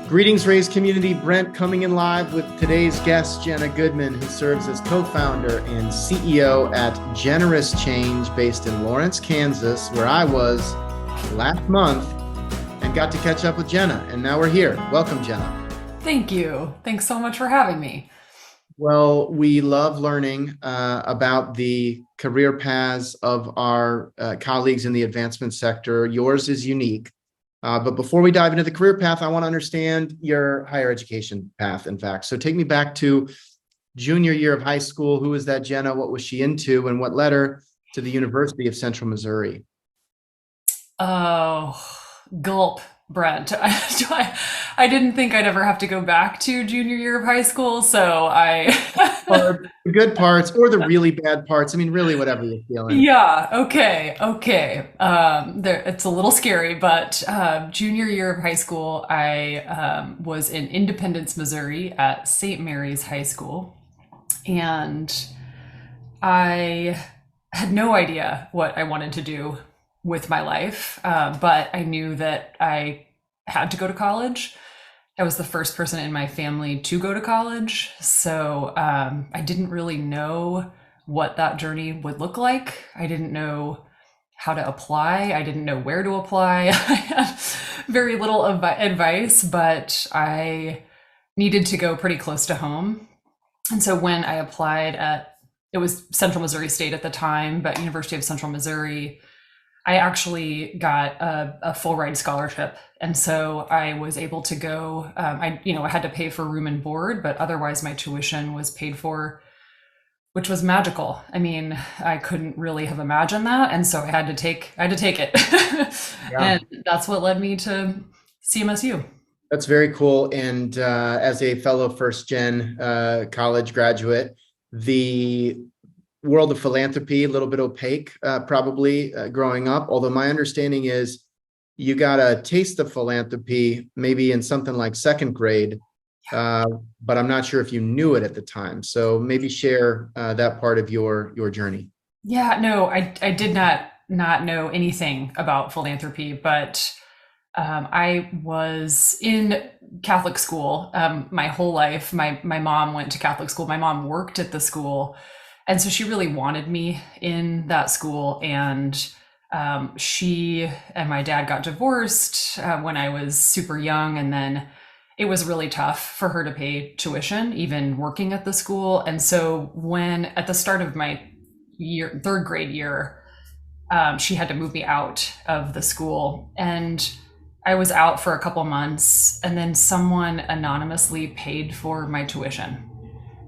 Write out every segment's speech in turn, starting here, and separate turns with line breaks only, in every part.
Greetings, Raise community. Brent coming in live with today's guest, Jenna Goodman, who serves as co-founder and CEO at Generous Change based in Lawrence, Kansas, where I was last month and got to catch up with Jenna. And now we're here. Welcome, Jenna.
Thank you. Thanks so much for having me.
Well, we love learning about the career paths of our colleagues in the advancement sector. Yours is unique. But before we dive into the career path, I want to understand your higher education path, in fact. So take me back to junior year of high school. Who was that Jenna? What was she into? And what led her to the University of Central Missouri?
Oh, gulp, Brent. I didn't think I'd ever have to go back to junior year of high school, so
Or the good parts or the really bad parts. I mean, really, whatever you're feeling.
yeah, okay. It's a little scary, but junior year of high school, I was in Independence, Missouri at St. Mary's High School, and I had no idea what I wanted to do with my life, but I knew that I had to go to college. I was the first person in my family to go to college, so I didn't really know what that journey would look like. I didn't know how to apply. I didn't know where to apply. I had very little advice, but I needed to go pretty close to home. And so when I applied it was Central Missouri State at the time, but University of Central Missouri, I actually got a full ride scholarship. And so I was able to go, I had to pay for room and board, but otherwise my tuition was paid for, which was magical. I mean, I couldn't really have imagined that. And so I had to take it.
Yeah.
And that's what led me to CMSU.
That's very cool. And as a fellow first gen college graduate, the world of philanthropy, a little bit opaque, probably growing up. Although my understanding is you got a taste of philanthropy maybe in something like second grade, but I'm not sure if you knew it at the time. So maybe share that part of your journey.
Yeah, no, I did not know anything about philanthropy, but I was in Catholic school my whole life. My mom went to Catholic school. My mom worked at the school. And so she really wanted me in that school. And she and my dad got divorced when I was super young. And then it was really tough for her to pay tuition, even working at the school. And so when at the start of my third grade year, she had to move me out of the school. And I was out for a couple months. And then someone anonymously paid for my tuition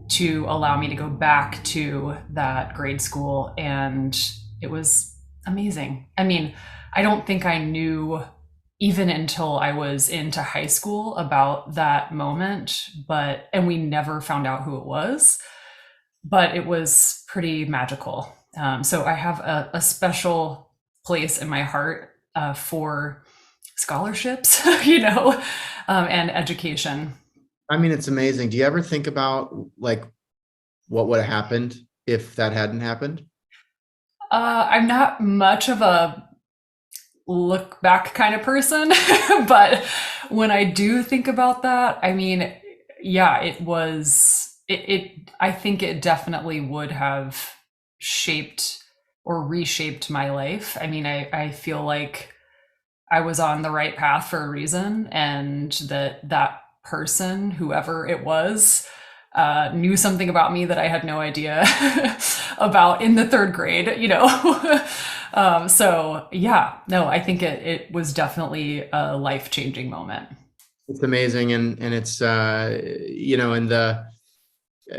to allow me to go back to that grade school. And it was amazing. I mean, I don't think I knew even until I was into high school about that moment, and we never found out who it was, but it was pretty magical. So I have a special place in my heart for scholarships, and education.
I mean, it's amazing. Do you ever think about like what would have happened if that hadn't happened?
I'm not much of a look back kind of person, but when I do think about that, I mean, yeah, I think it definitely would have shaped or reshaped my life. I mean, I feel like I was on the right path for a reason, and that person, whoever it was, knew something about me that I had no idea about in the third grade, so yeah, no, I think it was definitely a life-changing moment.
It's amazing. And it's, and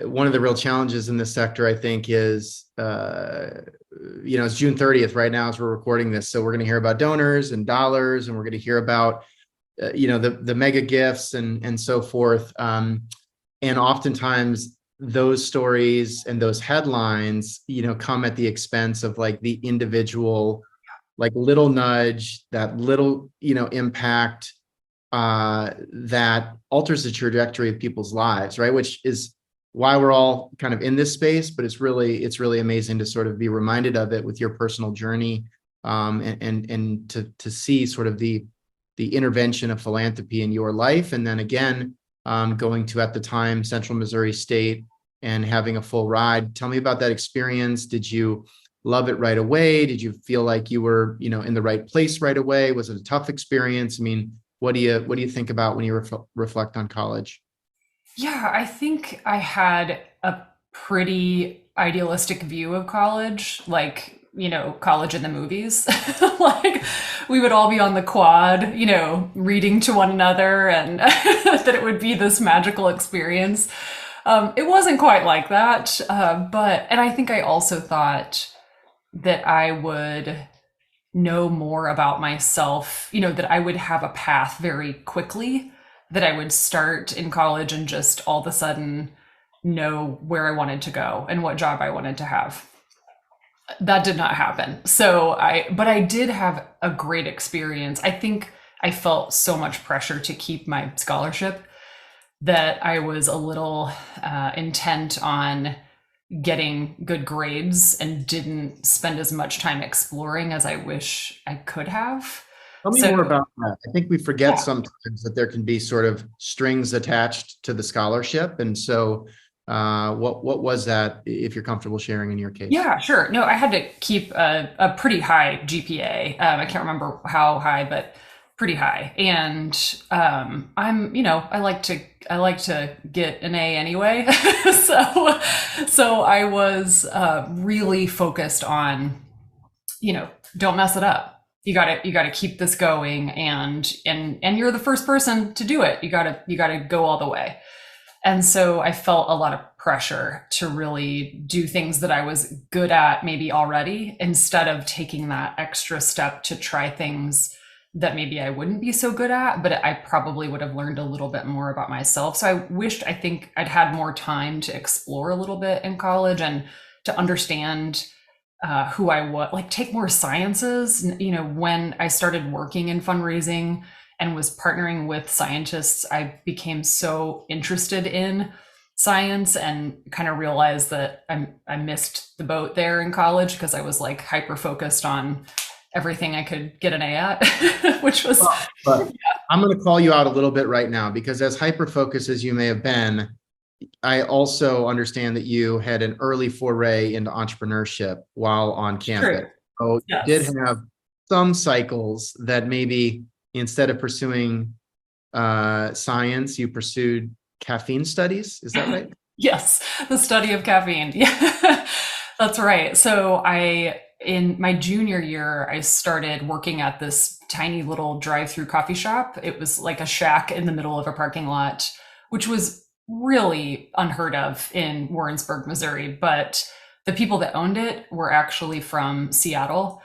one of the real challenges in this sector, I think, is, it's June 30th right now as we're recording this. So we're going to hear about donors and dollars, and we're going to hear about, the mega gifts and so forth. And oftentimes those stories and those headlines, come at the expense of like the individual, like little nudge, that little, impact that alters the trajectory of people's lives, right? Which is why we're all kind of in this space, but it's really amazing to sort of be reminded of it with your personal journey, and to see sort of the the intervention of philanthropy in your life, and then again, going to, at the time, Central Missouri State and having a full ride. Tell me about that experience. Did you love it right away? Did you feel like you were, in the right place right away? Was it a tough experience? I mean, what do you think about when you reflect on college?
Yeah, I think I had a pretty idealistic view of college, like, college in the movies. Like we would all be on the quad, reading to one another, and that it would be this magical experience. It wasn't quite like that, and I think I also thought that I would know more about myself, that I would have a path very quickly, that I would start in college and just all of a sudden know where I wanted to go and what job I wanted to have. That did not happen. But I did have a great experience. I think I felt so much pressure to keep my scholarship that I was a little intent on getting good grades and didn't spend as much time exploring as I wish I could have.
Tell me
So,
more about that. I think we forget
yeah.
sometimes that there can be sort of strings attached to the scholarship. And so what was that, if you're comfortable sharing in your case?
Yeah, sure. No, I had to keep a pretty high GPA. I can't remember how high, but pretty high. And I like to get an A anyway. So I was really focused on, don't mess it up. You gotta keep this going, and you're the first person to do it. You gotta go all the way. And so I felt a lot of pressure to really do things that I was good at maybe already, instead of taking that extra step to try things that maybe I wouldn't be so good at, but I probably would have learned a little bit more about myself. So I think I'd had more time to explore a little bit in college and to understand who I was, like take more sciences. When I started working in fundraising and was partnering with scientists, I became so interested in science and kind of realized that I missed the boat there in college because I was like hyper focused on everything I could get an A at, which was.
But I'm going to call you out a little bit right now, because as hyper focused as you may have been, I also understand that you had an early foray into entrepreneurship while on campus.
True.
So you did
Yes.
have some cycles that maybe instead of pursuing science, you pursued caffeine studies. Is that right?
Yes, the study of caffeine. Yeah, that's right. So in my junior year, I started working at this tiny little drive-through coffee shop. It was like a shack in the middle of a parking lot, which was really unheard of in Warrensburg, Missouri. But the people that owned it were actually from Seattle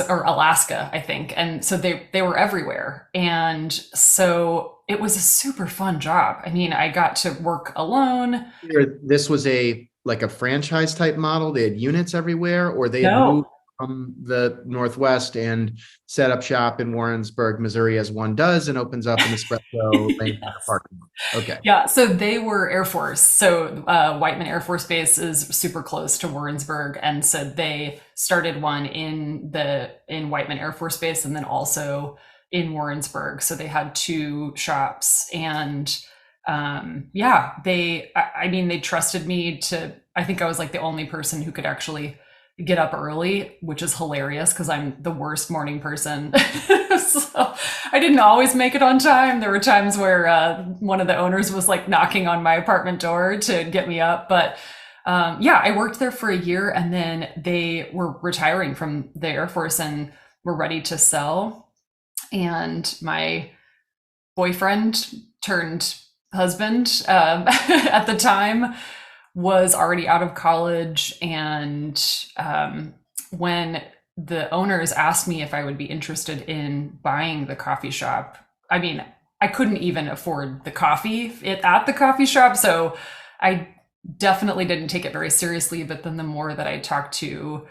or Alaska, I think. And so they were everywhere. And so it was a super fun job. I mean, I got to work alone.
This was like a franchise type model. They had units everywhere, or they had moved
No,
from the Northwest and set up shop in Warrensburg, Missouri, as one does, and opens up an espresso lane in the
yes.
parking lot. Okay.
Yeah, so they were Air Force. So Whiteman Air Force Base is super close to Warrensburg, and so they started one in Whiteman Air Force Base, and then also in Warrensburg. So they had two shops, and yeah, I mean, they trusted me to. I think I was like the only person who could actually get up early, which is hilarious because I'm the worst morning person. So I didn't always make it on time. There were times where one of the owners was like knocking on my apartment door to get me up. But yeah, I worked there for a year, and then they were retiring from the Air Force and were ready to sell. And my boyfriend turned husband at the time was already out of college. And when the owners asked me if I would be interested in buying the coffee shop, I mean, I couldn't even afford the coffee at the coffee shop. So I definitely didn't take it very seriously. But then the more that I talked to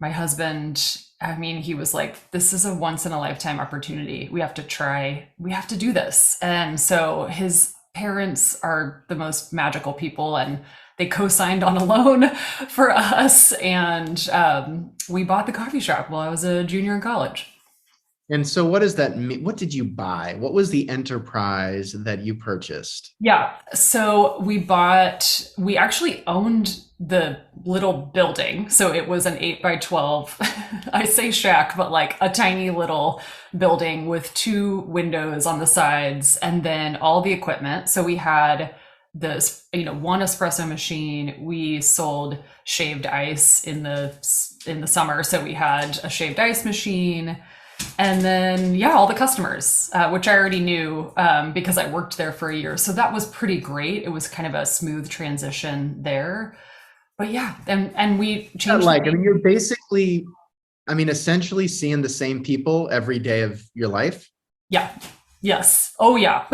my husband, I mean, he was like, this is a once in a lifetime opportunity. We have to do this. And so his parents are the most magical people, and they co-signed on a loan for us. And we bought the coffee shop while I was a junior in college.
And so what does that mean? What did you buy? What was the enterprise that you purchased?
Yeah. So we actually owned the little building. So it was an 8 by 12, I say shack, but like a tiny little building with two windows on the sides and then all the equipment. So we had this, one espresso machine. We sold shaved ice in the summer. So we had a shaved ice machine. And then, yeah, all the customers, which I already knew because I worked there for a year. So that was pretty great. It was kind of a smooth transition there. But yeah, and we changed the
Like, I
name.
mean, you're basically, I mean, essentially seeing the same people every day of your life.
Yeah. Yes. Oh, yeah.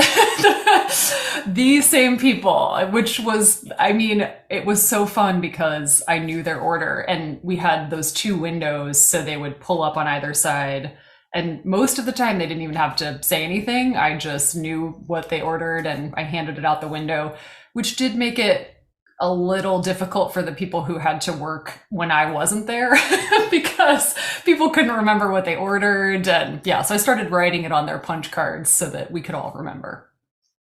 The same people, which was, I mean, it was so fun because I knew their order and we had those two windows so they would pull up on either side. And most of the time, they didn't even have to say anything. I just knew what they ordered and I handed it out the window, which did make it a little difficult for the people who had to work when I wasn't there because people couldn't remember what they ordered. And yeah, so I started writing it on their punch cards so that we could all remember.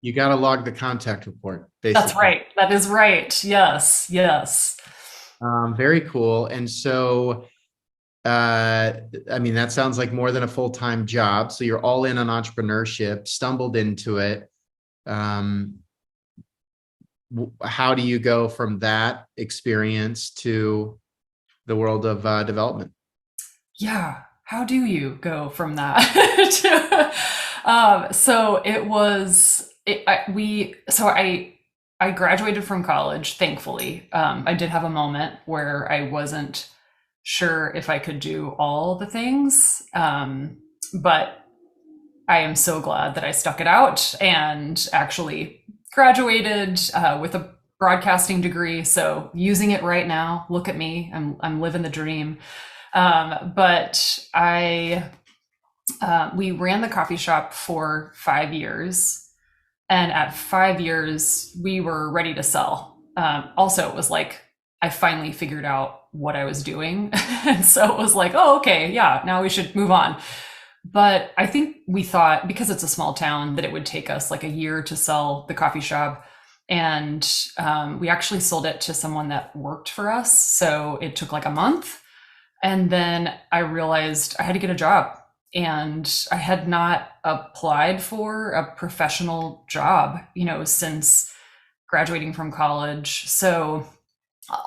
You got to log the contact report,
That's
basically.
right. That is right. Yes. Yes.
Very cool. And so, uh, I mean, that sounds like more than a full-time job. So you're all in on entrepreneurship, stumbled into it. Um, how do you go from that experience to the world of development?
Yeah. How do you go from that so it was, it, I, we, so I graduated from college, thankfully. I did have a moment where I wasn't sure if I could do all the things. But I am so glad that I stuck it out and actually graduated with a broadcasting degree. So using it right now, look at me, I'm living the dream. But we ran the coffee shop for 5 years. And at 5 years, we were ready to sell. Also, it was like I finally figured out what I was doing. And so it was like, oh, okay, yeah, now we should move on. But I think we thought because it's a small town that it would take us like a year to sell the coffee shop. And we actually sold it to someone that worked for us. So it took like a month. And then I realized I had to get a job. And I had not applied for a professional job, since graduating from college. So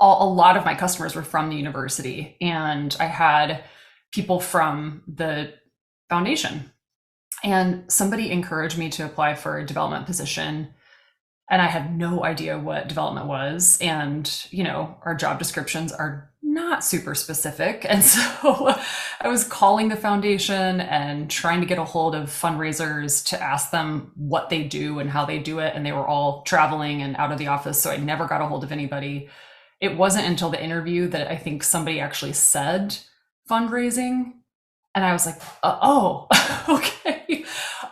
a lot of my customers were from the university, and I had people from the foundation. And somebody encouraged me to apply for a development position. And I had no idea what development was. And, our job descriptions are not super specific. And so I was calling the foundation and trying to get a hold of fundraisers to ask them what they do and how they do it. And they were all traveling and out of the office. So I never got a hold of anybody. It wasn't until the interview that I think somebody actually said fundraising. And I was like, oh, okay.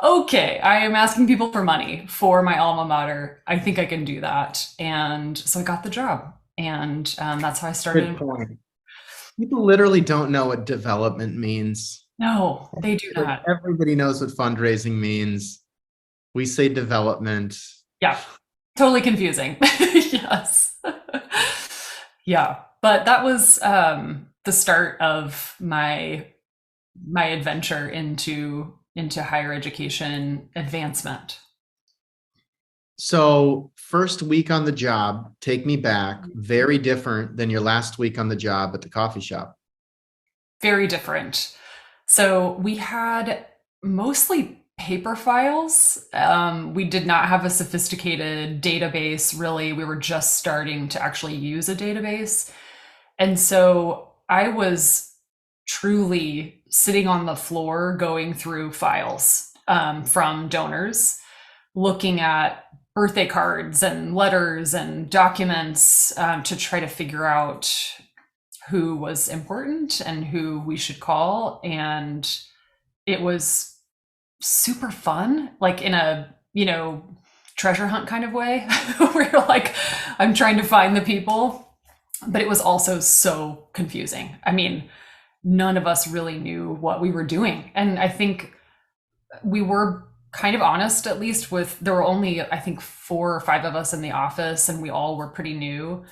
Okay. I am asking people for money for my alma mater. I think I can do that. And so I got the job. And that's how I
Good
started.
point. People literally don't know what development means.
No, they do
Like,
not.
everybody knows what fundraising means. We say development.
Yeah. Totally confusing. Yes. Yeah. But that was the start of my adventure into higher education advancement.
So, first week on the job, take me back, very different than your last week on the job at the coffee shop.
Very different. So we had mostly paper files. We did not have a sophisticated database, really. We were just starting to actually use a database. And so I was truly sitting on the floor going through files from donors, looking at birthday cards and letters and documents to try to figure out who was important and who we should call. And it was super fun, like in a, treasure hunt kind of way, where you're like, I'm trying to find the people. But it was also so confusing. I mean, none of us really knew what we were doing. And I think we were kind of honest, at least with, there were only, I think, 4 or 5 of us in the office, and we all were pretty new.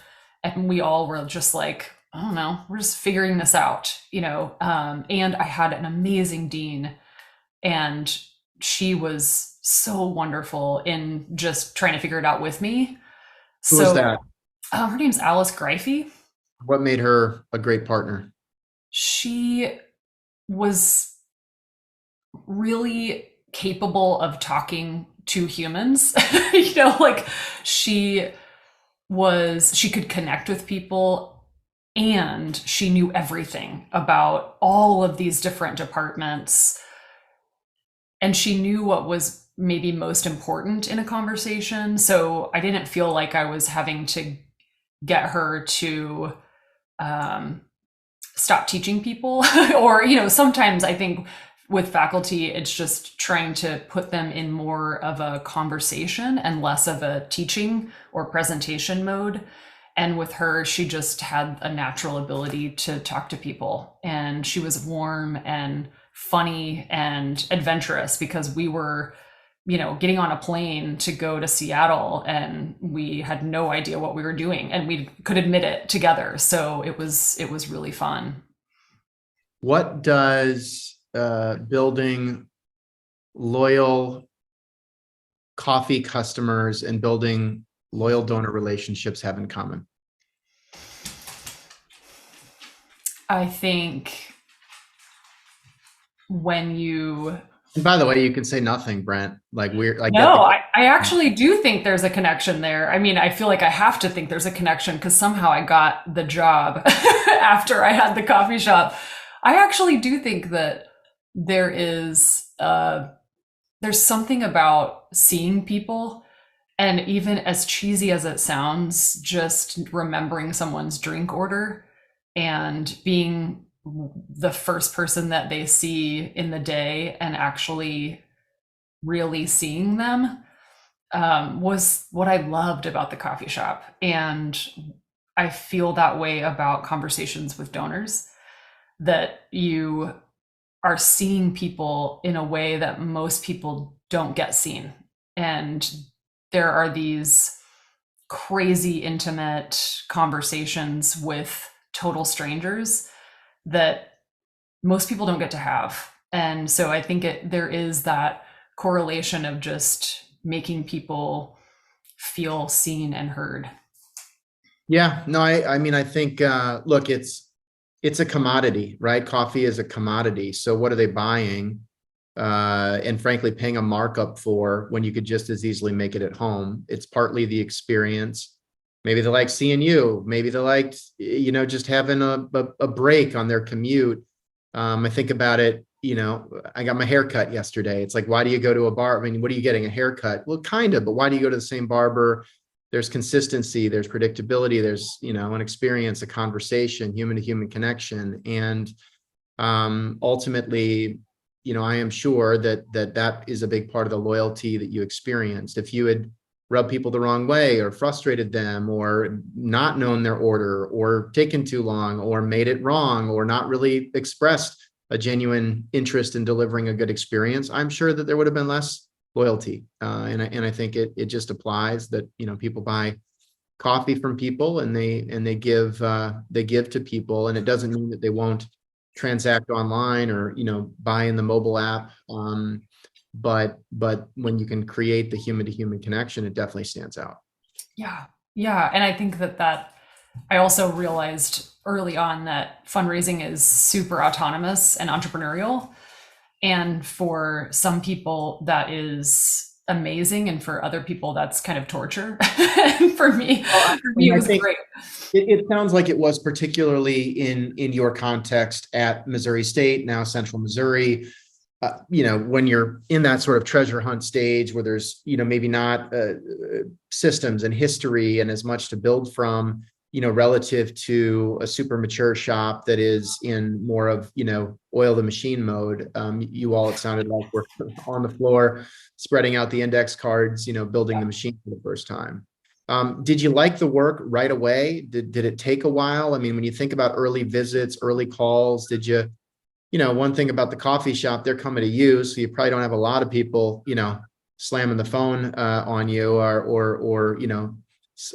And we all were just like, I don't know, we're just figuring this out, you know. And I had an amazing dean, and she was so wonderful in just trying to figure it out with me.
Who was
So
that?
her name's Alice Greify.
What made her a great partner?
She was really capable of talking to humans. You know, like she she could connect with people, and she knew everything about all of these different departments, and she knew what was maybe most important in a conversation. So I didn't feel like I was having to get her to um, stop teaching people. Or, you know, sometimes I think with faculty, it's just trying to put them in more of a conversation and less of a teaching or presentation mode. And with her, she just had a natural ability to talk to people. And she was warm and funny and adventurous, because we were, you know, getting on a plane to go to Seattle, and we had no idea what we were doing, and we could admit it together. So it was really fun.
What does building loyal coffee customers and building loyal donor relationships have in common?
I think when you,
And by the way, you can say nothing, Brent. Like I get
no,
the.
I actually do think there's a connection there. I mean, I feel like I have to think there's a connection, because somehow I got the job after I had the coffee shop. I actually do think that there is there's something about seeing people, and even as cheesy as it sounds, just remembering someone's drink order and being the first person that they see in the day, and actually really seeing them, was what I loved about the coffee shop. And I feel that way about conversations with donors, that you are seeing people in a way that most people don't get seen. And there are these crazy intimate conversations with total strangers that most people don't get to have. And so I think there is that correlation of just making people feel seen and heard.
Yeah, no, I mean, I think, look, it's a commodity, right? Coffee is a commodity. So what are they buying? And frankly, paying a markup for, when you could just as easily make it at home. It's partly the experience. Maybe they like seeing you. Maybe they liked, just having a break on their commute. I think about it, I got my hair cut yesterday. It's like, why do you go to a bar? I mean, what are you getting? A haircut? Well, kind of, but why do you go to the same barber? There's consistency, there's predictability, there's, an experience, a conversation, human to human connection. And ultimately, I am sure that is a big part of the loyalty that you experienced. If you had rubbed people the wrong way, or frustrated them, or not known their order, or taken too long, or made it wrong, or not really expressed a genuine interest in delivering a good experience, I'm sure that there would have been less loyalty. And I think it just applies that, people buy coffee from people, and they give to people, and it doesn't mean that they won't transact online, or buy in the mobile app. But when you can create the human to human connection, it definitely stands out.
Yeah. Yeah. And I think that I also realized early on that fundraising is super autonomous and entrepreneurial. And for some people, that is amazing. And for other people, that's kind of torture. And
Well,
for me, it
I
was
think
great.
it sounds like it was, particularly in your context at Missouri State, now Central Missouri. When you're in that sort of treasure hunt stage, where there's, maybe not systems and history and as much to build from, relative to a super mature shop that is in more of, oil the machine mode. You all, it sounded like, were on the floor, spreading out the index cards, building the machine for the first time. Did you like the work right away? Did it take a while? I mean, when you think about early visits, early calls, did you, one thing about the coffee shop, they're coming to you, so you probably don't have a lot of people, slamming the phone on you or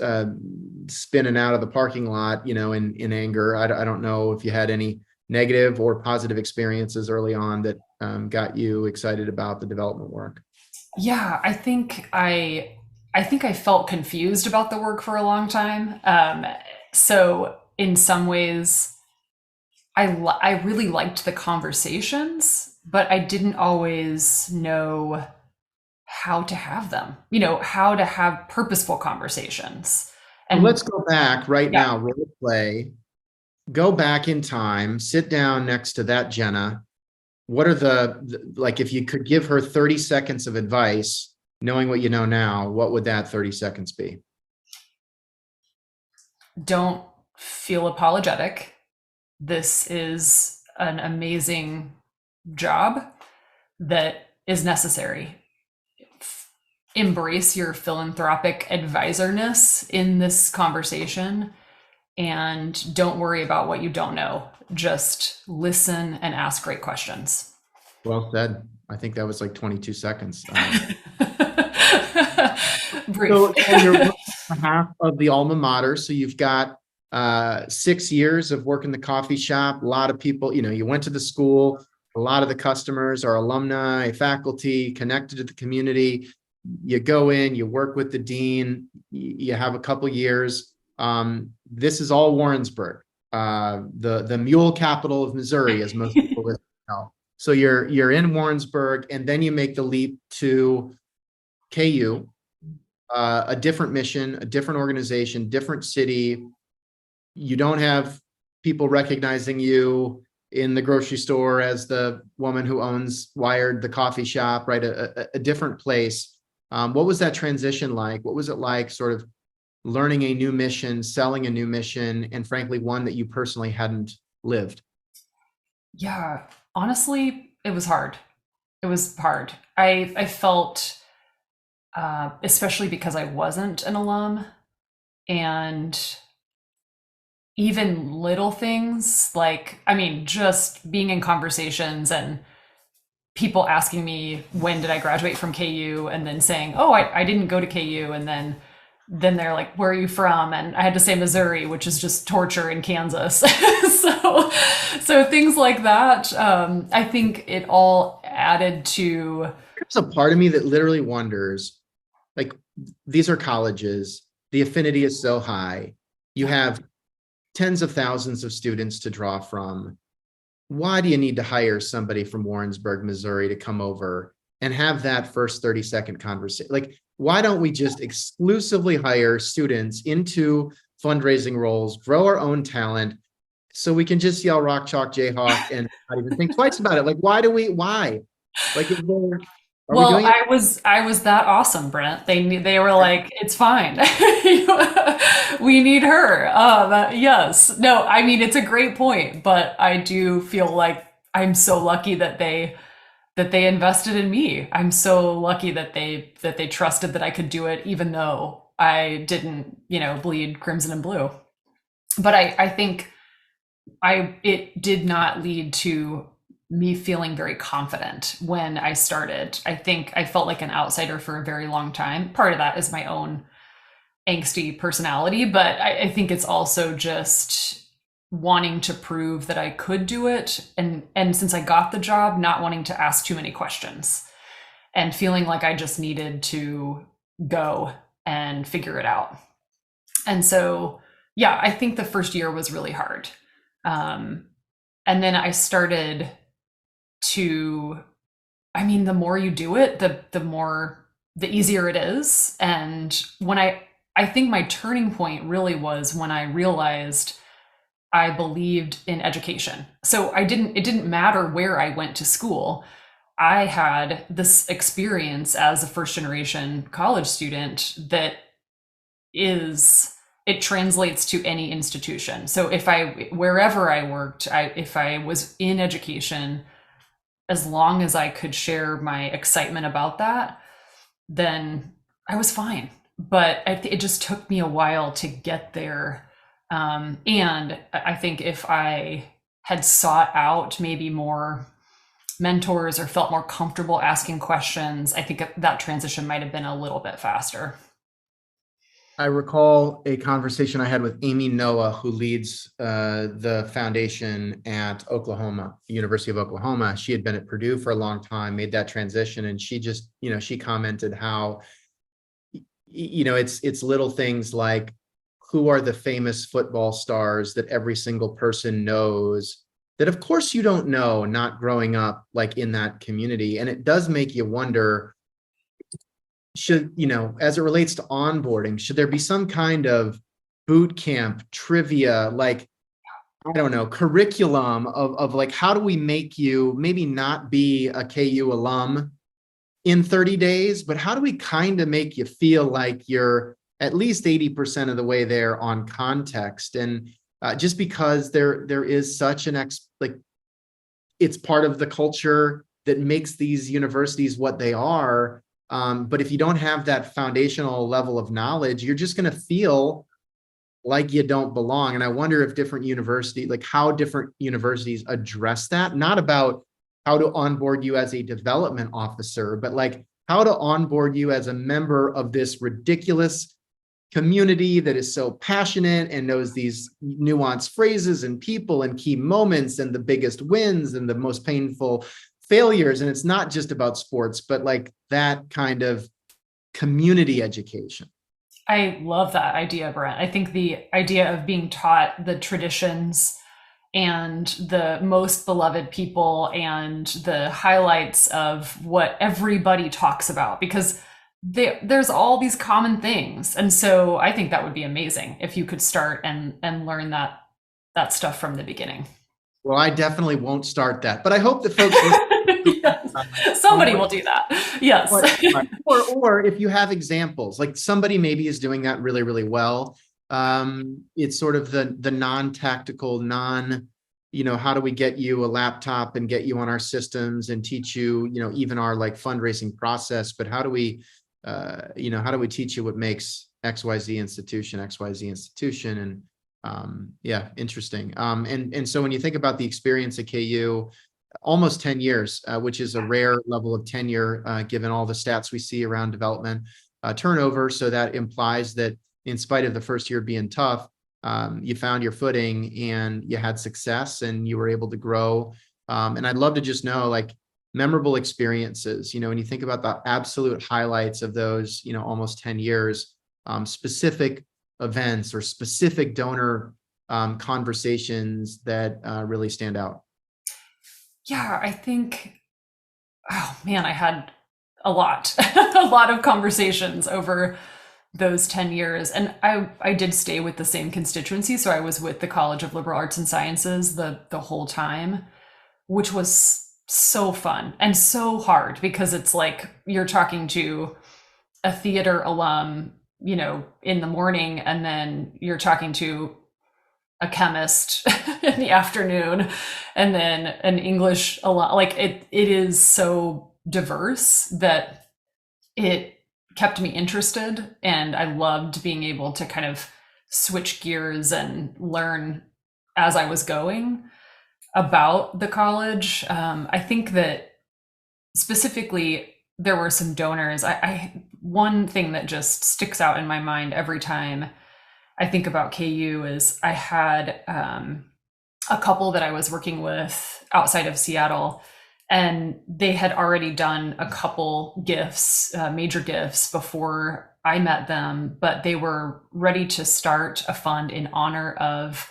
uh, spinning out of the parking lot, in anger. I don't know if you had any negative or positive experiences early on that got you excited about the development work.
Yeah, I think I felt confused about the work for a long time. So in some ways, I really liked the conversations, but I didn't always know how to have them. How to have purposeful conversations.
So
And
let's go back right
yeah,
now, role play, go back in time, sit down next to that Jenna. What are like, if you could give her 30 seconds of advice, knowing what you know now, what would that 30 seconds be?
don't feel apologetic. This is an amazing job that is necessary. Embrace your philanthropic advisorness in this conversation and don't worry about what you don't know. Just listen and ask great questions.
Well said. I think that was like 22 seconds.
Brief.
So you're one and a half of the alma mater. So you've got 6 years of working the coffee shop. A lot of people, you went to the school. A lot of the customers are alumni, faculty, connected to the community. You go in, you work with the dean, you have a couple years. This is all Warrensburg, the mule capital of Missouri, as most people know. So you're in Warrensburg, and then you make the leap to KU, a different mission, a different organization, different city. You don't have people recognizing you in the grocery store as the woman who owns Wired, the coffee shop, right? A different place. What was that transition like? What was it like sort of learning a new mission, selling a new mission, and frankly, one that you personally hadn't lived?
Yeah, honestly, it was hard. It was hard. I felt, especially because I wasn't an alum, and even little things like, I mean, just being in conversations and people asking me when did I graduate from KU, and then saying, oh, I didn't go to KU, and then they're like, where are you from? And I had to say Missouri, which is just torture in Kansas. So things like that. I think it all added to.
There's a part of me that literally wonders, like, these are colleges, the affinity is so high, you have tens of thousands of students to draw from. Why do you need to hire somebody from Warrensburg, Missouri to come over and have that first 30-second conversation? Like, why don't we just exclusively hire students into fundraising roles, grow our own talent, so we can just yell rock, chalk, Jayhawk and not even think twice about it? Like, why? Like, are we
Well,
doing it?
I was that awesome, Brent. They were like, it's fine. We need her. Yes. No, I mean, it's a great point, but I do feel like I'm so lucky that they invested in me. I'm so lucky that they trusted that I could do it, even though I didn't, bleed crimson and blue. But I think it did not lead to me feeling very confident when I started. I think I felt like an outsider for a very long time. Part of that is my own angsty personality, but I think it's also just wanting to prove that I could do it. And since I got the job, not wanting to ask too many questions and feeling like I just needed to go and figure it out. And so, yeah, I think the first year was really hard. And then I started to, I mean, the more you do it, the easier it is. And when I think my turning point really was when I realized I believed in education. So it didn't matter where I went to school. I had this experience as a first generation college student that it translates to any institution. So wherever I worked, if I was in education, as long as I could share my excitement about that, then I was fine. but it just took me a while to get there. And I think if I had sought out maybe more mentors or felt more comfortable asking questions, I think that transition might have been a little bit faster.
I recall a conversation I had with Amy Noah, who leads the foundation at Oklahoma, University of Oklahoma. She had been at Purdue for a long time, made that transition, and she just, she commented how, it's little things like, who are the famous football stars that every single person knows, that of course you don't know, not growing up like in that community. And it does make you wonder, should, as it relates to onboarding, should there be some kind of boot camp, trivia, like, I don't know, curriculum of like, how do we make you maybe not be a KU alum in 30 days, but how do we kind of make you feel like you're at least 80% of the way there on context? And just because there is such an like, it's part of the culture that makes these universities what they are. But if you don't have that foundational level of knowledge, you're just going to feel like you don't belong. And I wonder if different universities, like how different universities address that, not about how to onboard you as a development officer, but like how to onboard you as a member of this ridiculous community that is so passionate and knows these nuanced phrases and people and key moments and the biggest wins and the most painful failures. And it's not just about sports, but like that kind of community education.
I love that idea, Brent. I think the idea of being taught the traditions and the most beloved people and the highlights of what everybody talks about, because there's all these common things. And so I think that would be amazing if you could start and learn that stuff from the beginning.
Well, I definitely won't start that, but I hope that folks
Yes. Somebody will do that. Yes.
Or if you have examples, like somebody maybe is doing that really, really well. It's sort of the non-tactical, how do we get you a laptop and get you on our systems and teach you, even our like fundraising process, but how do we teach you what makes XYZ institution? And yeah, interesting. And so when you think about the experience at KU, almost 10 years, which is a rare level of tenure, given all the stats we see around development turnover. So that implies that in spite of the first year being tough, you found your footing and you had success and you were able to grow. And I'd love to just know, like, memorable experiences, when you think about the absolute highlights of those, almost 10 years, specific events or specific donor conversations that really stand out.
Yeah, I think, oh man, I had a lot, a lot of conversations over those 10 years. And I did stay with the same constituency. So I was with the College of Liberal Arts and Sciences the whole time, which was so fun and so hard because it's like you're talking to a theater alum, in the morning, and then you're talking to a chemist in the afternoon, and then an English alum. Like it is so diverse that it kept me interested, and I loved being able to kind of switch gears and learn as I was going about the college. I think that specifically there were some donors. One thing that just sticks out in my mind every time I think about KU is I had a couple that I was working with outside of Seattle, and they had already done a couple gifts, major gifts, before I met them, but they were ready to start a fund in honor of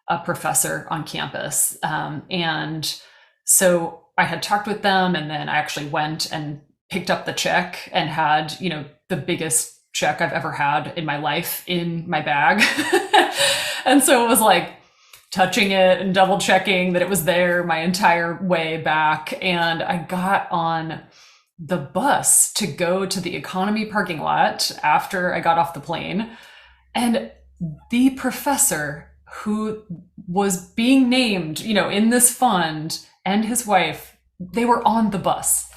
a professor on campus. And so I had talked with them, and then I actually went and picked up the check and had, the biggest check I've ever had in my life in my bag. And so it was like touching it and double checking that it was there my entire way back. And I got on the bus to go to the economy parking lot after I got off the plane. And the professor who was being named, in this fund, and his wife, they were on the bus.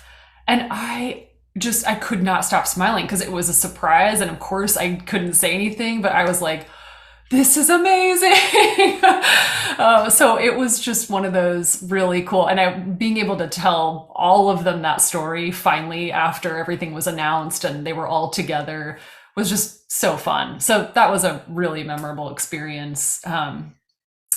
And I I could not stop smiling because it was a surprise. And of course, I couldn't say anything, but I was like, this is amazing. So it was just one of those really cool. And being able to tell all of them that story finally after everything was announced and they were all together was just so fun. So that was a really memorable experience. And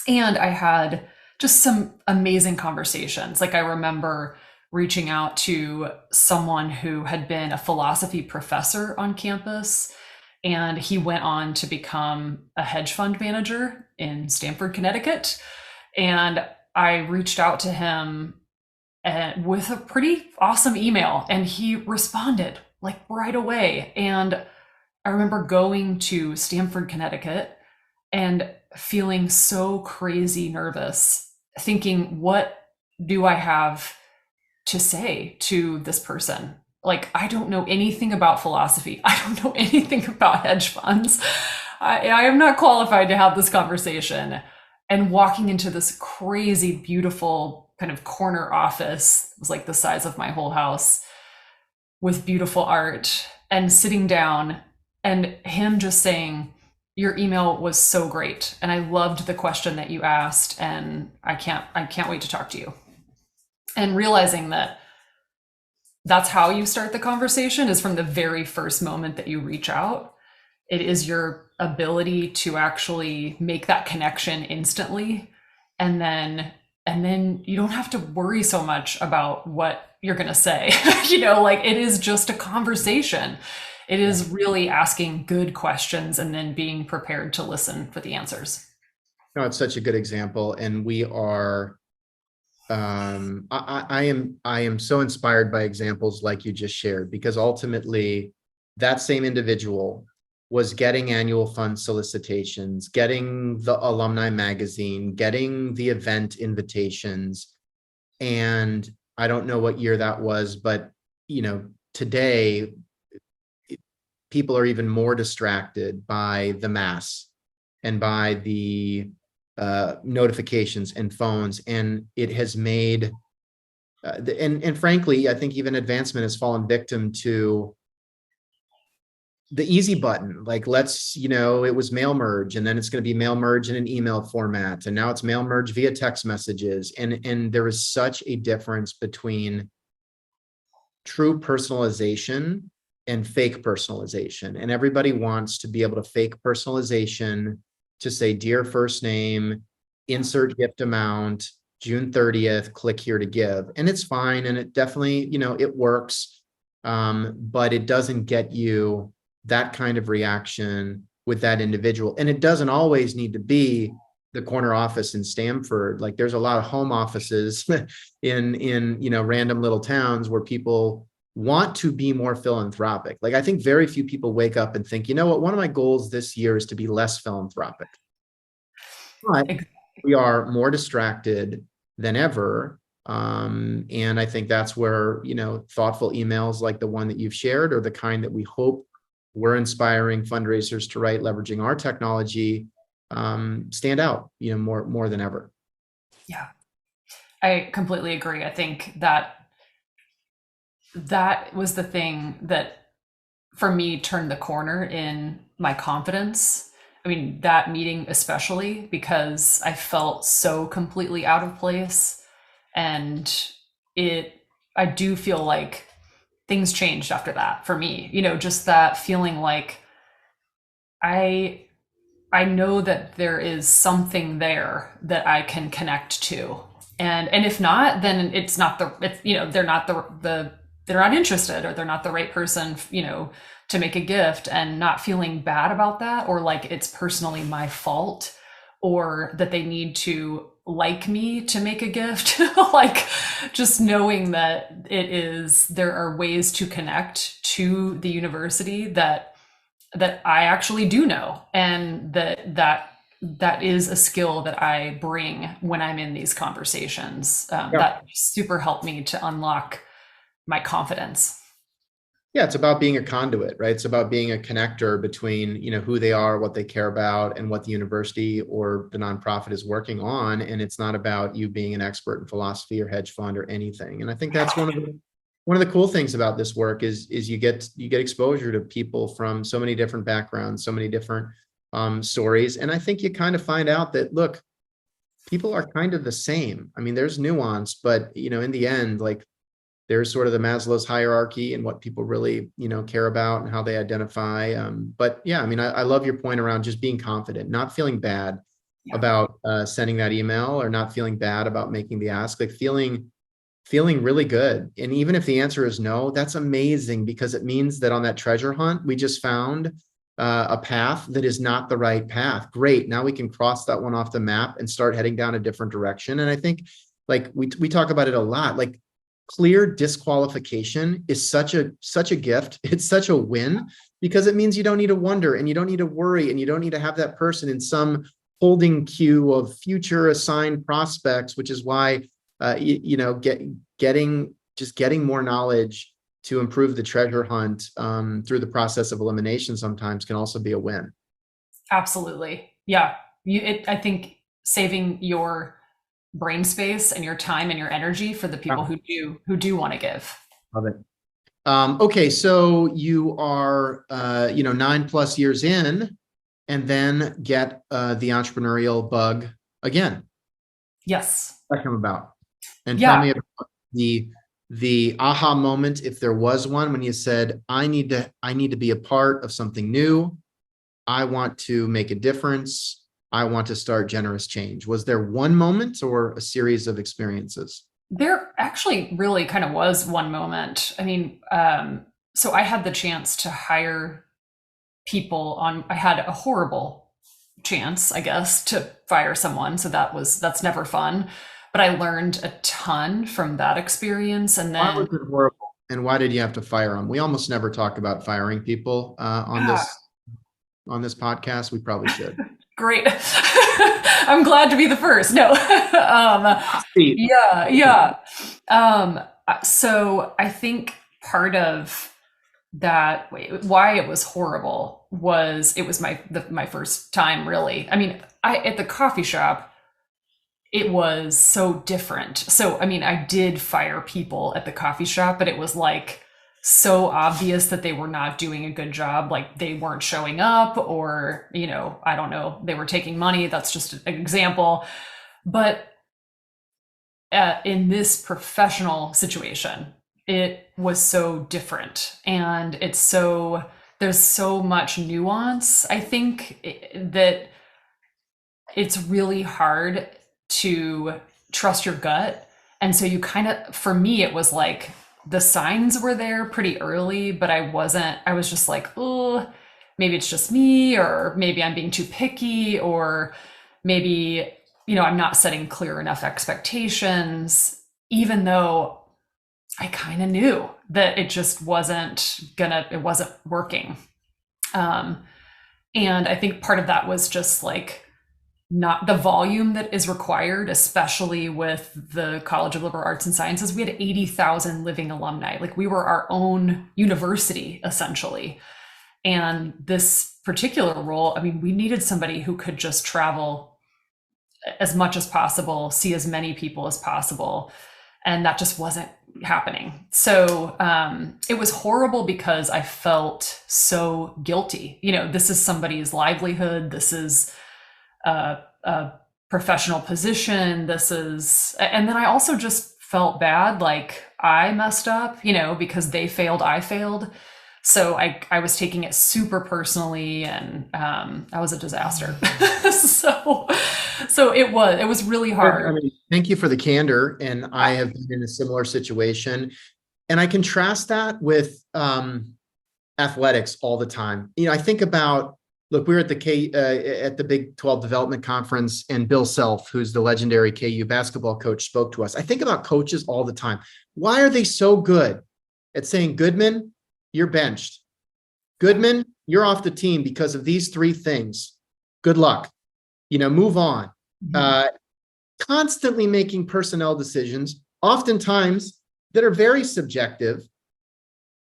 I had just some amazing conversations. Like I remember reaching out to someone who had been a philosophy professor on campus, and he went on to become a hedge fund manager in Stamford, Connecticut. And I reached out to him with a pretty awesome email, and he responded like right away. And I remember going to Stamford, Connecticut and feeling so crazy nervous, thinking, what do I have to say to this person? Like, I don't know anything about philosophy. I don't know anything about hedge funds. I am not qualified to have this conversation. And walking into this crazy, beautiful kind of corner office, it was like the size of my whole house, with beautiful art, and sitting down and him just saying, your email was so great. And I loved the question that you asked. And I can't wait to talk to you. And realizing that that's how you start the conversation, is from the very first moment that you reach out. It is your ability to actually make that connection instantly. And then you don't have to worry so much about what you're going to say. Like it is just a conversation. It is really asking good questions and then being prepared to listen for the answers.
No, it's such a good example. And we are, I am so inspired by examples like you just shared, because ultimately that same individual was getting annual fund solicitations, getting the alumni magazine, getting the event invitations. And I don't know what year that was, but today people are even more distracted by the mass and by the notifications and phones, and it has made and frankly, I think even advancement has fallen victim to the easy button. Like, it was mail merge, and then it's going to be mail merge in an email format, and now it's mail merge via text messages, and there is such a difference between true personalization and fake personalization. And everybody wants to be able to fake personalization, to say, dear first name, insert gift amount, June 30th, click here to give. And it's fine. And it definitely, it works. But it doesn't get you that kind of reaction with that individual. And it doesn't always need to be the corner office in Stamford. Like, there's a lot of home offices in random little towns where people want to be more philanthropic. Like, I think very few people wake up and think, what, one of my goals this year is to be less philanthropic. But we are more distracted than ever. And I think that's where, thoughtful emails like the one that you've shared, or the kind that we hope we're inspiring fundraisers to write, leveraging our technology, stand out, more than ever.
Yeah, I completely agree. I think that was the thing that for me turned the corner in my confidence. I mean, that meeting especially, because I felt so completely out of place. And I do feel like things changed after that for me, just that feeling like I know that there is something there that I can connect to. And if not, then it's not they're not they're not interested, or they're not the right person, to make a gift, and not feeling bad about that, or like it's personally my fault, or that they need to like me to make a gift. Like, just knowing that there are ways to connect to the university that I actually do know, and that is a skill that I bring when I'm in these conversations. That super helped me to unlock my confidence.
Yeah, it's about being a conduit, right? It's about being a connector between, who they are, what they care about, and what the university or the nonprofit is working on. And it's not about you being an expert in philosophy or hedge fund or anything. And I think that's one of the cool things about this work is you get exposure to people from so many different backgrounds, so many different stories. And I think you kind of find out that, look, people are kind of the same. I mean, there's nuance, but in the end, like, there's sort of the Maslow's hierarchy and what people really, care about and how they identify. But yeah, I mean, I love your point around just being confident, not feeling bad about sending that email, or not feeling bad about making the ask, like feeling really good. And even if the answer is no, that's amazing, because it means that on that treasure hunt, we just found a path that is not the right path. Great. Now we can cross that one off the map and start heading down a different direction. And I think, like, we talk about it a lot, like, clear disqualification is such a gift. It's such a win, because it means you don't need to wonder, and you don't need to worry, and you don't need to have that person in some holding queue of future assigned prospects, which is why getting more knowledge to improve the treasure hunt through the process of elimination sometimes can also be a win.
Absolutely. Yeah. I think saving your brain space and your time and your energy for the people who do want to give.
Love it. Okay, so you are 9+ years in, and then get the entrepreneurial bug again.
Yes.
What come about? And tell me about the aha moment, if there was one, when you said, I need to be a part of something new. I want to make a difference. I want to start generous change. Was there one moment or a series of experiences?
There actually really kind of was one moment. I mean, so I had the chance to hire people I had a horrible chance, I guess, to fire someone. So that's never fun. But I learned a ton from that experience. And then,
why was it horrible? And why did you have to fire them? We almost never talk about firing people on this podcast. We probably should.
Great. I'm glad to be the first. No. Yeah. So I think part of that, why it was horrible, was it was my first time, really. I mean, at the coffee shop, it was so different. So, I mean, I did fire people at the coffee shop, but it was like so obvious that they were not doing a good job. Like, they weren't showing up, or, I don't know, they were taking money. That's just an example. But in this professional situation, it was so different. And there's so much nuance. I think that it's really hard to trust your gut. And so you kind of, for me, it was like the signs were there pretty early, but I was just like, oh, maybe it's just me, or maybe I'm being too picky, or maybe, I'm not setting clear enough expectations, even though I kind of knew that it just wasn't working. And I think part of that was just like, not the volume that is required, especially with the College of Liberal Arts and Sciences. We had 80,000 living alumni. Like, we were our own university, essentially. And this particular role, I mean, we needed somebody who could just travel as much as possible, see as many people as possible. And that just wasn't happening. So it was horrible, because I felt so guilty. This is somebody's livelihood. This is a professional position. And then I also just felt bad, like I messed up, because they failed, I failed. So I was taking it super personally, and I was a disaster. So it was really hard.
I mean, thank you for the candor. And I have been in a similar situation, and I contrast that with athletics all the time. I think about, look, we were at the Big 12 Development Conference, and Bill Self, who's the legendary KU basketball coach, spoke to us. I think about coaches all the time. Why are they so good at saying, Goodman, you're benched. Goodman, you're off the team because of these 3 things. Good luck. Move on. Mm-hmm. Constantly making personnel decisions, oftentimes that are very subjective,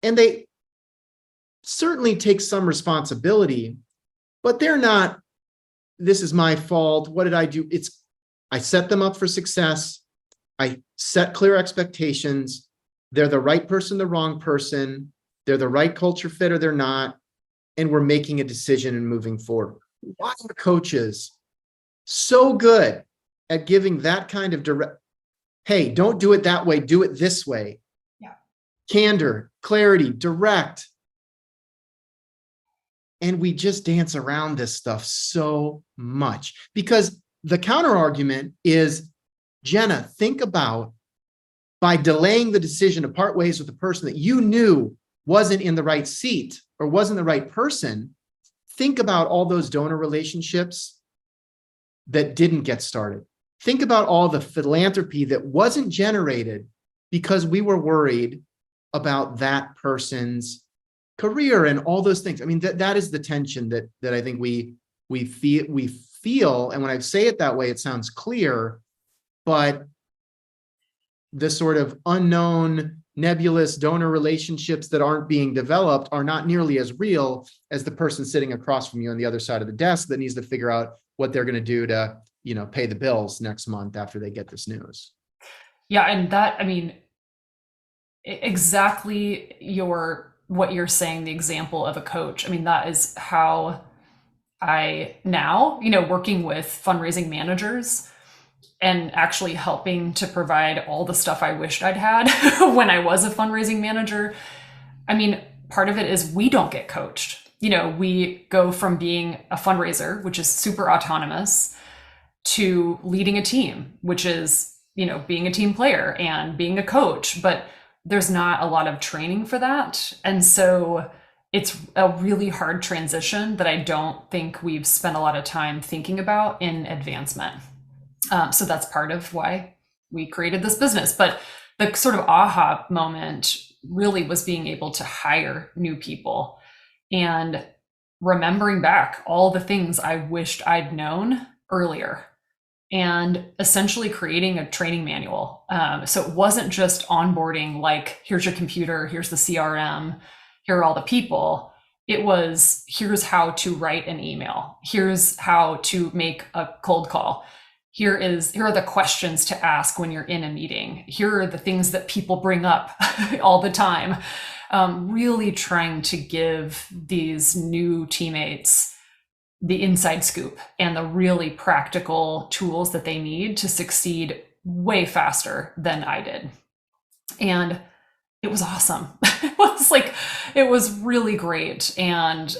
and they certainly take some responsibility, but they're not, this is my fault. What did I do? I set them up for success. I set clear expectations. they're the right person, the wrong person, they're the right culture fit or they're not, and we're making a decision and moving forward. Why are coaches so good at giving that kind of direct, hey, don't do it that way, do it this way?
Yeah.
Candor, clarity, direct. And we just dance around this stuff so much because the counter argument is, Jenna, think about by delaying the decision to part ways with the person that you knew wasn't in the right seat or wasn't the right person. Think about all those donor relationships that didn't get started. Think about all the philanthropy that wasn't generated because we were worried about that person's career and all those things. I mean, that is the tension that I think we feel. And when I say it that way, it sounds clear, but the sort of unknown, nebulous donor relationships that aren't being developed are not nearly as real as the person sitting across from you on the other side of the desk that needs to figure out what they're going to do to, pay the bills next month after they get this news.
Yeah. And that, I mean, exactly what you're saying, the example of a coach. I mean, that is how I now, working with fundraising managers and actually helping to provide all the stuff I wished I'd had when I was a fundraising manager. I mean, part of it is we don't get coached. We go from being a fundraiser, which is super autonomous, to leading a team, which is, being a team player and being a coach, but there's not a lot of training for that. And so it's a really hard transition that I don't think we've spent a lot of time thinking about in advancement. So that's part of why we created this business. But the sort of aha moment really was being able to hire new people and remembering back all the things I wished I'd known earlier and essentially creating a training manual. So it wasn't just onboarding, like, here's your computer, here's the CRM, here are all the people. It was, here's how to write an email. Here's how to make a cold call. Here are the questions to ask when you're in a meeting. Here are the things that people bring up all the time. Really trying to give these new teammates the inside scoop and the really practical tools that they need to succeed way faster than I did. And it was awesome. It was really great. And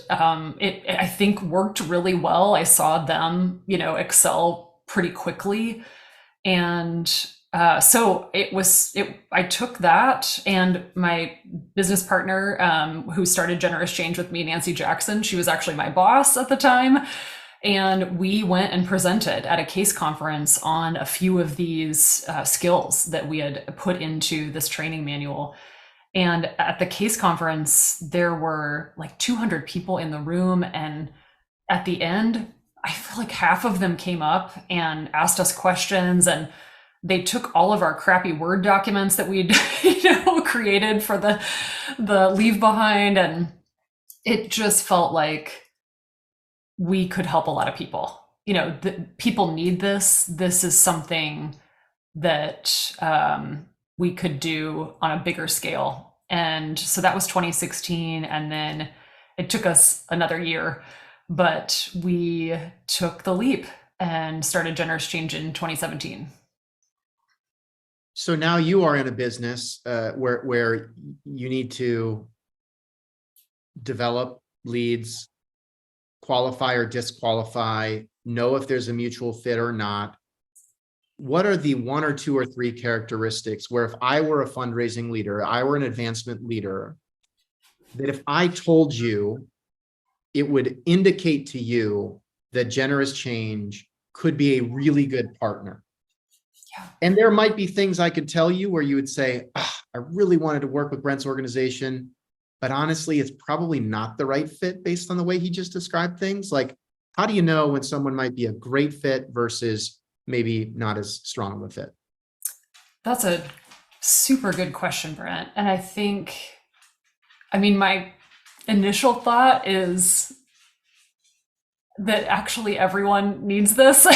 it, I think, worked really well. I saw them, excel pretty quickly. And so I took that, and my business partner, who started Generous Change with me, Nancy Jackson, she was actually my boss at the time. And we went and presented at a case conference on a few of these skills that we had put into this training manual. And at the case conference, there were like 200 people in the room. And at the end, I feel like half of them came up and asked us questions, and they took all of our crappy Word documents that we'd, created for the leave behind. And it just felt like we could help a lot of people. People need this. This is something that we could do on a bigger scale. And so that was 2016. And then it took us another year, but we took the leap and started Generous Change in 2017.
So now you are in a business where you need to develop leads, qualify or disqualify, know if there's a mutual fit or not. What are the one or two or three characteristics where, if I were a fundraising leader, I were an advancement leader, that if I told you, it would indicate to you that Generous Change could be a really good partner?
Yeah.
And there might be things I could tell you where you would say, I really wanted to work with Brent's organization, but honestly, it's probably not the right fit based on the way he just described things. Like, how do you know when someone might be a great fit versus maybe not as strong of a fit?
That's a super good question, Brent. And I think, my initial thought is that actually everyone needs this.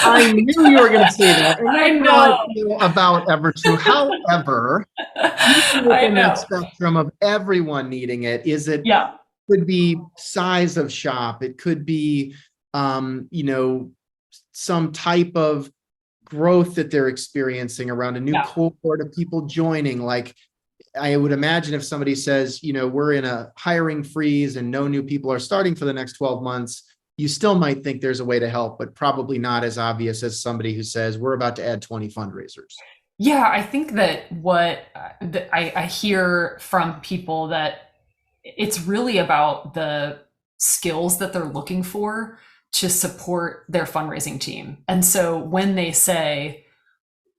I knew you were going to say that, and
I
that's how I
know.
feel about Evertrue. However, even
I
within that
know.
spectrum of everyone needing it, is it
Yeah.
could be size of shop, it could be, you know, some type of growth that they're experiencing around a new
Yeah.
cohort of people joining. Like, I would imagine if somebody says, you know, we're in a hiring freeze and no new people are starting for the next 12 months, you still might think there's a way to help, but probably not as obvious as somebody who says, we're about to add 20 fundraisers.
Yeah, I think that what that I hear from people that it's really about the skills that they're looking for to support their fundraising team. And so when they say,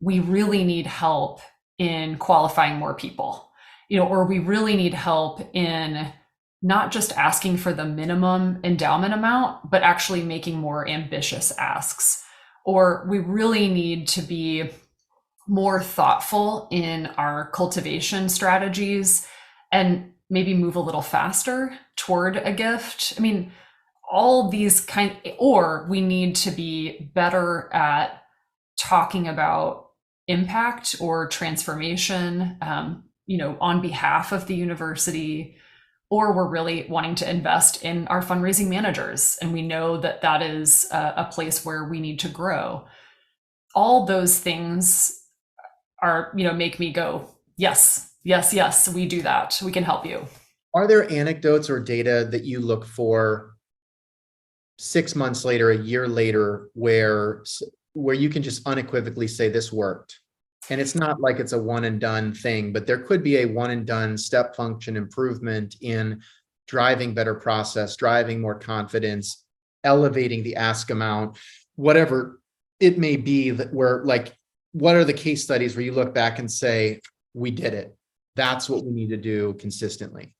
we really need help in qualifying more people, or we really need help in not just asking for the minimum endowment amount, but actually making more ambitious asks, or we really need to be more thoughtful in our cultivation strategies and maybe move a little faster toward a gift. I mean, all these or we need to be better at talking about impact or transformation, on behalf of the university, or we're really wanting to invest in our fundraising managers. And we know that that is a place where we need to grow. All those things are, make me go, yes, yes, yes, we do that. We can help you.
Are there anecdotes or data that you look for 6 months later, a year later, where you can just unequivocally say this worked? And it's not like it's a one and done thing, but there could be a one and done step function improvement in driving better process, driving more confidence, elevating the ask amount, whatever it may be, that where, like, what are the case studies where you look back and say, we did it? That's what we need to do consistently.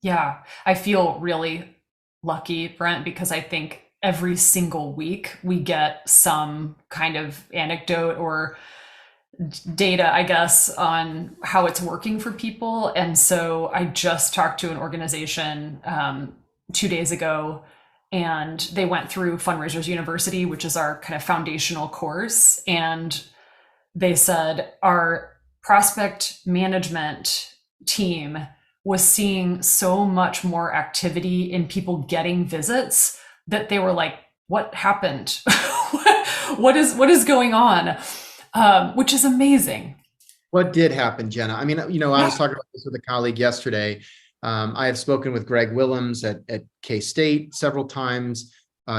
Yeah, I feel really lucky, Brent, because I think every single week we get some kind of anecdote or data, I guess, on how it's working for people. And so I just talked to an organization 2 days ago, and they went through Fundraisers University, which is our kind of foundational course. And they said our prospect management team was seeing so much more activity in people getting visits that they were like, what happened? What is going on? Which is amazing.
What did happen, Jenna? I mean, I was
Yeah.
talking about this with a colleague yesterday. I have spoken with Greg Willems at K-State several times,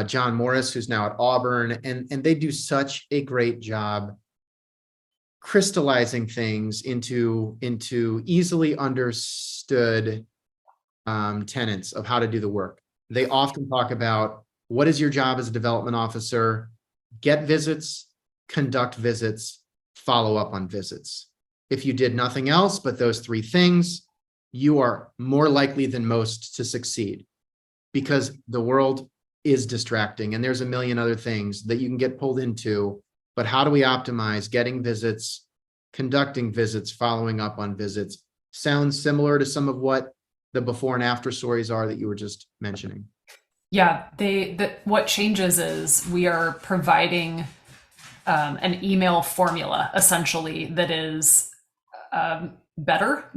John Morris, who's now at Auburn, and they do such a great job crystallizing things into easily understood tenets of how to do the work. They often talk about, what is your job as a development officer? Get visits, conduct visits, follow up on visits. If you did nothing else but those three things, you are more likely than most to succeed, because the world is distracting and there's a million other things that you can get pulled into. But how do we optimize getting visits, conducting visits, following up on visits? Sounds similar to some of what the before and after stories are that you were just mentioning.
Yeah, what changes is we are providing an email formula essentially that is better,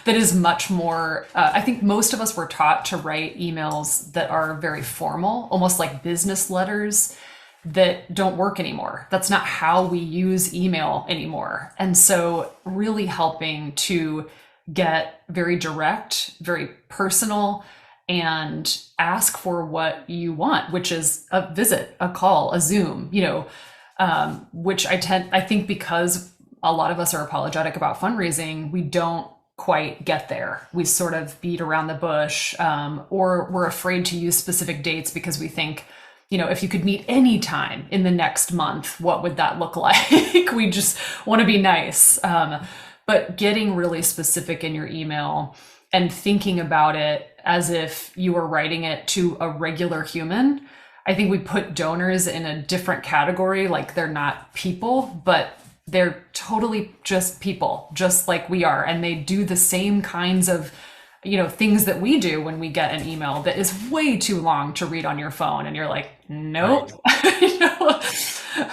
that is much more. I think most of us were taught to write emails that are very formal, almost like business letters that don't work anymore. That's not how we use email anymore. And so, really helping to get very direct, very personal, and ask for what you want, which is a visit, a call, a Zoom, which I think because a lot of us are apologetic about fundraising, we don't quite get there. We sort of beat around the bush, or we're afraid to use specific dates because we think, if you could meet any time in the next month, what would that look like? We just want to be nice. But getting really specific in your email and thinking about it as if you were writing it to a regular human. I think we put donors in a different category, like they're not people, but they're totally just people, just like we are. And they do the same kinds of things that we do when we get an email that is way too long to read on your phone, and you're like,
Right.
nope. you know?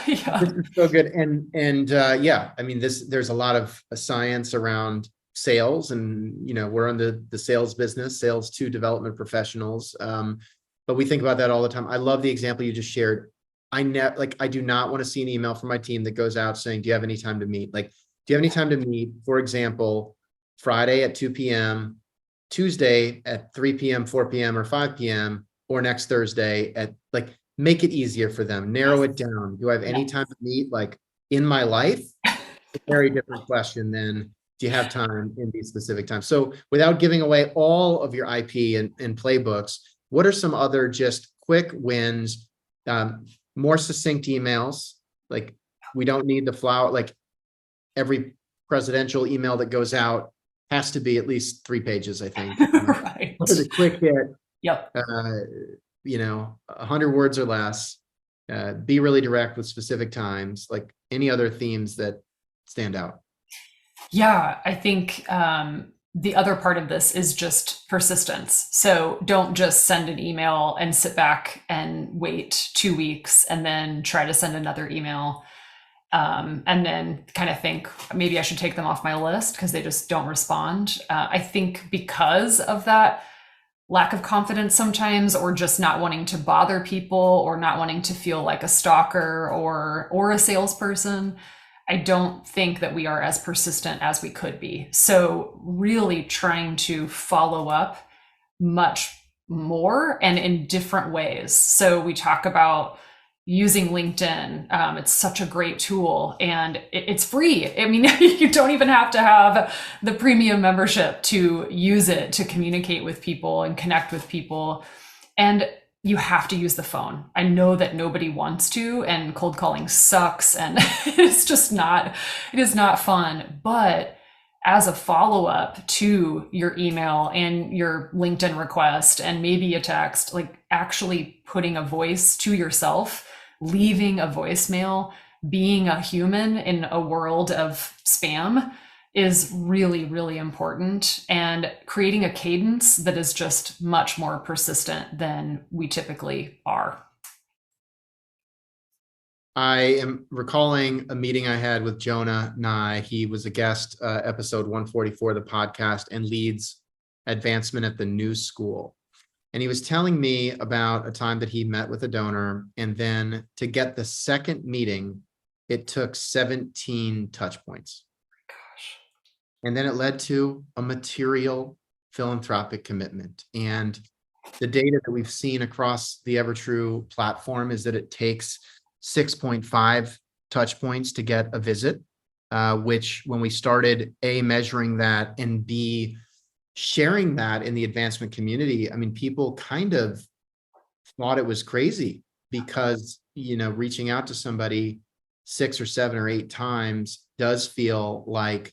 Yeah.
This is so good. And yeah, I mean, there's a lot of science around sales, and we're on the sales business, sales to development professionals. But we think about that all the time. I love the example you just shared. I do not want to see an email from my team that goes out saying, do you have any time to meet? Like, do you have any time to meet, for example, Friday at 2 p.m., Tuesday at 3 p.m., 4 p.m., or 5 p.m., or next Thursday at, like, make it easier for them, narrow it down. Do I have any time to meet, like, in my life? A very different question than, do you have time in these specific times? So without giving away all of your IP and playbooks, what are some other just quick wins, more succinct emails? Like, we don't need the flower, like every presidential email that goes out has to be at least 3 pages, I think.
Right.
What is a quick hit?
Yep.
100 words or less. Be really direct with specific times. Like, any other themes that stand out?
Yeah, I think the other part of this is just persistence. So don't just send an email and sit back and wait 2 weeks and then try to send another email. And then kind of think maybe I should take them off my list because they just don't respond. I think because of that lack of confidence sometimes, or just not wanting to bother people, or not wanting to feel like a stalker or a salesperson, I don't think that we are as persistent as we could be. So really trying to follow up much more and in different ways. So we talk about using LinkedIn. It's such a great tool, and it's free. I mean, you don't even have to have the premium membership to use it, to communicate with people and connect with people. And you have to use the phone. I know that nobody wants to, and cold calling sucks, and it is not fun. But as a follow-up to your email and your LinkedIn request and maybe a text, like actually putting a voice to yourself, leaving a voicemail, being a human in a world of spam is really, really important, and creating a cadence that is just much more persistent than we typically are.
I am recalling a meeting I had with Jonah Nye. He was a guest, episode 144 of the podcast, and leads advancement at the new school. And he was telling me about a time that he met with a donor, and then to get the second meeting, it took 17 touch points.
Gosh.
And then it led to a material philanthropic commitment. And the data that we've seen across the Evertrue platform is that it takes 6.5 touch points to get a visit, which, when we started A, measuring that, and B, sharing that in the advancement community, I mean, people kind of thought it was crazy, because, reaching out to somebody 6 or 7 or 8 times does feel like,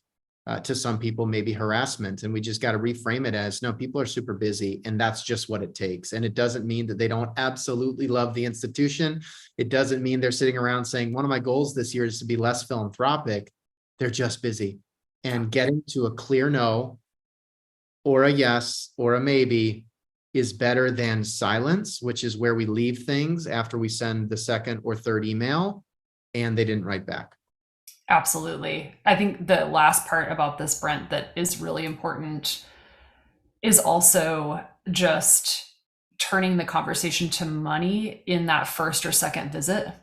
to some people, maybe harassment. And we just got to reframe it as, no, people are super busy, and that's just what it takes. And it doesn't mean that they don't absolutely love the institution. It doesn't mean they're sitting around saying, one of my goals this year is to be less philanthropic. They're just busy. And getting to a clear no, or a yes, or a maybe, is better than silence, which is where we leave things after we send the second or third email and they didn't write back.
Absolutely. I think the last part about this, Brent, that is really important is also just turning the conversation to money in that first or second visit,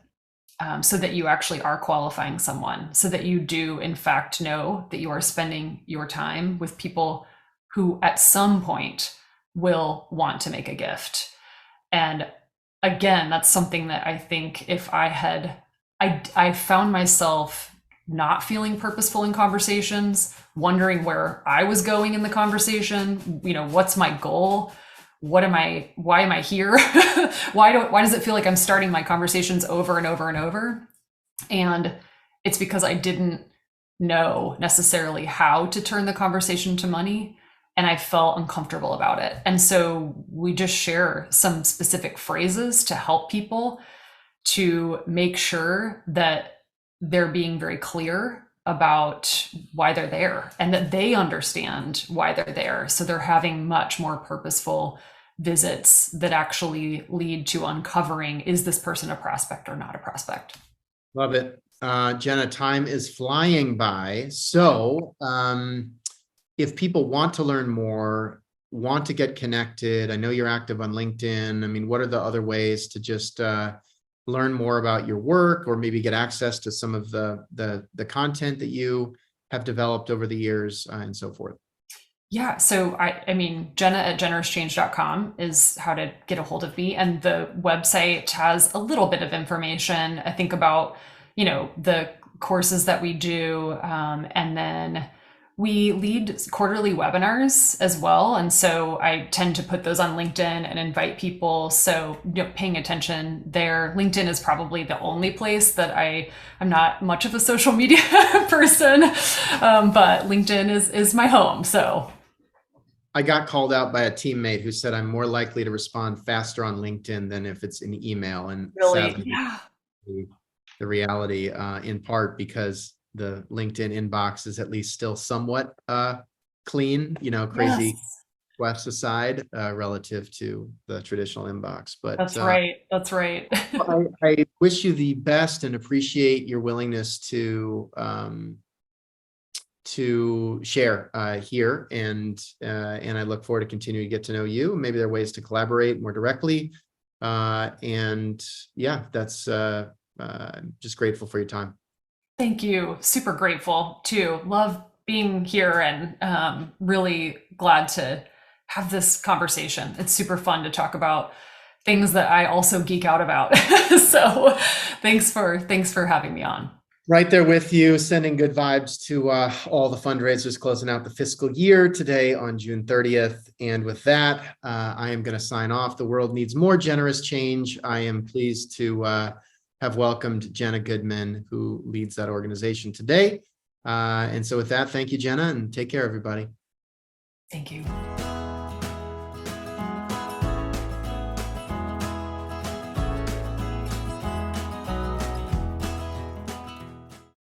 so that you actually are qualifying someone, so that you do, in fact, know that you are spending your time with people who at some point will want to make a gift. And again, that's something that I think if I found myself not feeling purposeful in conversations, wondering where I was going in the conversation, what's my goal? Why am I here? Why does it feel like I'm starting my conversations over and over and over? And it's because I didn't know necessarily how to turn the conversation to money, and I felt uncomfortable about it. And so we just share some specific phrases to help people to make sure that they're being very clear about why they're there and that they understand why they're there. So they're having much more purposeful visits that actually lead to uncovering, is this person a prospect or not a prospect?
Love it. Jenna, time is flying by. So if people want to learn more, want to get connected, I know you're active on LinkedIn. I mean, what are the other ways to just learn more about your work, or maybe get access to some of the content that you have developed over the years, and so forth?
Yeah, so I mean, Jenna at generouschange.com is how to get a hold of me. And the website has a little bit of information, I think, about, the courses that we do. And then we lead quarterly webinars as well. And so I tend to put those on LinkedIn and invite people. So, paying attention there. LinkedIn is probably the only place that I'm not much of a social media person, but LinkedIn is my home. So
I got called out by a teammate who said I'm more likely to respond faster on LinkedIn than if it's an email. And
really,
sadly,
yeah.
the reality, in part because the LinkedIn inbox is at least still somewhat clean, crazy
Yes,
requests aside, relative to the traditional inbox. But
that's right. That's right.
I wish you the best and appreciate your willingness to share here, and I look forward to continuing to get to know you. Maybe there are ways to collaborate more directly, and yeah, that's just grateful for your time.
Thank you. Super grateful too. Love being here, and really glad to have this conversation. It's super fun to talk about things that I also geek out about. So thanks for having me on.
Right there with you, sending good vibes to all the fundraisers closing out the fiscal year today on June 30th. And with that, I am going to sign off. The world needs more generous change. I am pleased to have welcomed Jenna Goodman, who leads that organization today. And so with that, thank you, Jenna, and take care, everybody.
Thank you.